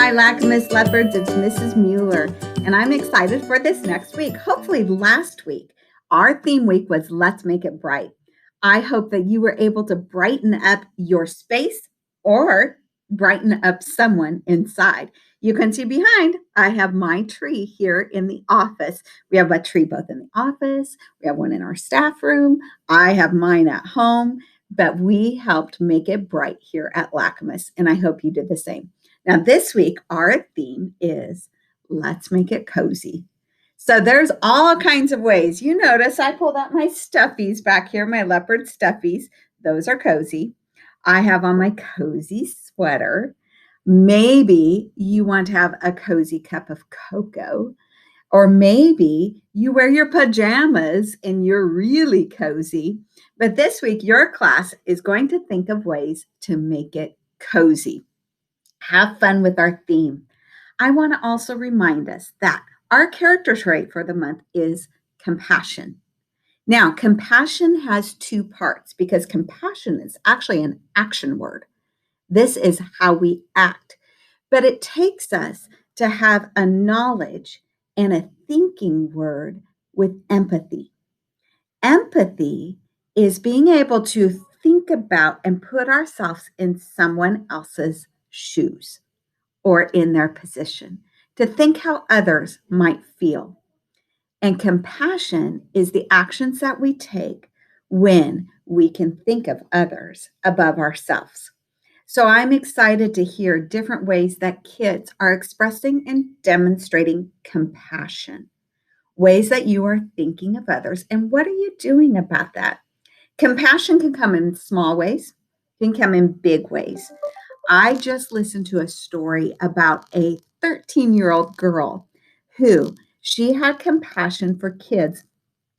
Hi, Lacamas Leopards. It's Mrs. Mueller, and I'm excited for this next week. Hopefully, last week, our theme week was Let's Make It Bright. I hope that you were able to brighten up your space or brighten up someone inside. You can see behind, I have my tree here in the office. We have a tree both in the office, we have one in our staff room. I have mine at home, but we helped make it bright here at Lacamas, and I hope you did the same. Now, this week, our theme is Let's Make It Cozy. So there's all kinds of ways. You notice I pulled out my stuffies back here, my leopard stuffies. Those are cozy. I have on my cozy sweater. Maybe you want to have a cozy cup of cocoa, or maybe you wear your pajamas and you're really cozy. But this week, your class is going to think of ways to make it cozy. Have fun with our theme. I want to also remind us that our character trait for the month is compassion. Now, compassion has two parts because compassion is actually an action word. This is how we act, but it takes us to have a knowledge and a thinking word with empathy. Empathy is being able to think about and put ourselves in someone else's shoes or in their position, to think how others might feel. And compassion is the actions that we take when we can think of others above ourselves. So I'm excited to hear different ways that kids are expressing and demonstrating compassion, ways that you are thinking of others, and what are you doing about that? Compassion can come in small ways, can come in big ways. I just listened to a story about a 13-year-old girl who she had compassion for kids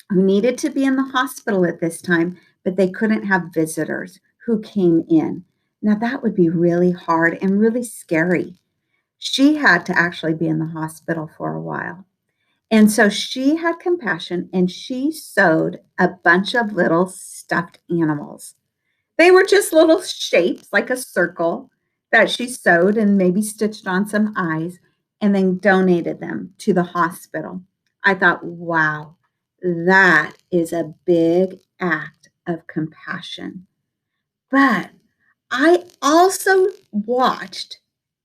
who needed to be in the hospital at this time, but they couldn't have visitors who came in. Now, that would be really hard and really scary. She had to actually be in the hospital for a while. And so she had compassion and she sewed a bunch of little stuffed animals. They were just little shapes, like a circle, that she sewed and maybe stitched on some eyes and then donated them to the hospital. I thought, wow, that is a big act of compassion. But I also watched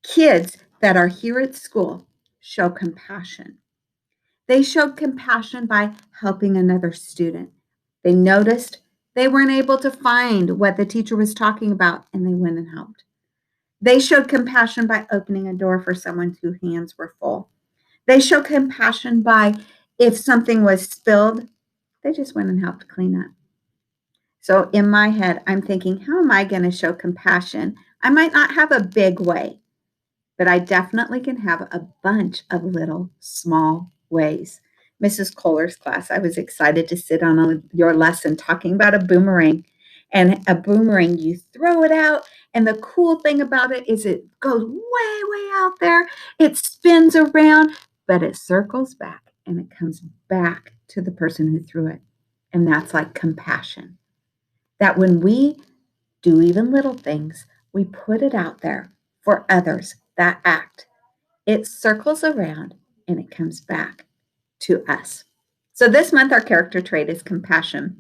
kids that are here at school show compassion. They showed compassion by helping another student. They noticed they weren't able to find what the teacher was talking about, and they went and helped. They showed compassion by opening a door for someone whose hands were full. They showed compassion by, if something was spilled, they just went and helped clean up. So in my head, I'm thinking, how am I going to show compassion? I might not have a big way, but I definitely can have a bunch of little small ways. Mrs. Kohler's class, I was excited to sit on your lesson talking about a boomerang. And a boomerang, you throw it out, and the cool thing about it is it goes way, way out there. It spins around, but it circles back and it comes back to the person who threw it. And that's like compassion. That when we do even little things, we put it out there for others, that act. It circles around and it comes back to us. So this month, our character trait is compassion.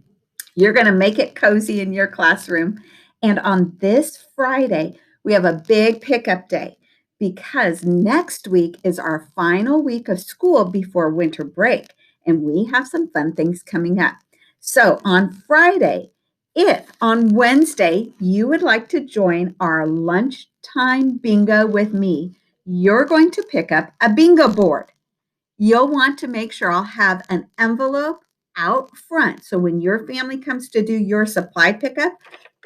You're going to make it cozy in your classroom. And on this Friday, we have a big pickup day because next week is our final week of school before winter break. And we have some fun things coming up. So on Friday, if on Wednesday you would like to join our lunchtime bingo with me, you're going to pick up a bingo board. You'll want to make sure I'll have an envelope out front. So when your family comes to do your supply pickup,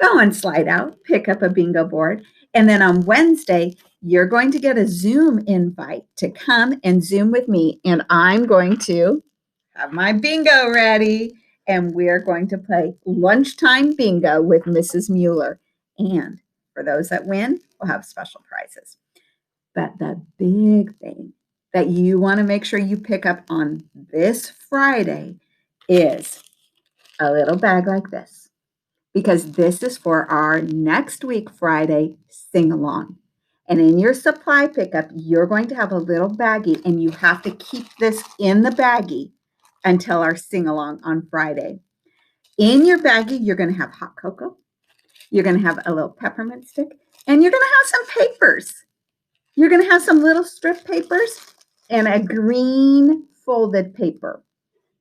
go and slide out, pick up a bingo board. And then on Wednesday, you're going to get a Zoom invite to come and Zoom with me. And I'm going to have my bingo ready. And we're going to play lunchtime bingo with Mrs. Mueller. And for those that win, we'll have special prizes. But the big thing that you want to make sure you pick up on this Friday is a little bag like this, because this is for our next week Friday sing along. And in your supply pickup, you're going to have a little baggie, and you have to keep this in the baggie until our sing along on Friday. In your baggie, you're going to have hot cocoa, you're going to have a little peppermint stick, and you're going to have some papers. You're going to have some little strip papers and a green folded paper.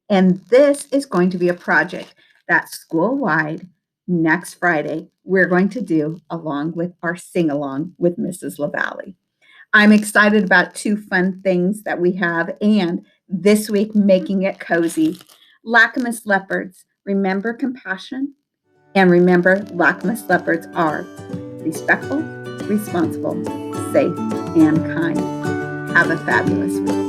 And this is going to be a project that school-wide next Friday we're going to do along with our sing-along with Mrs. LaValle. I'm excited about two fun things that we have, and this week making it cozy. Lacamas leopards, remember compassion, and remember Lacamas leopards are respectful, responsible, safe, and kind. Have a fabulous week.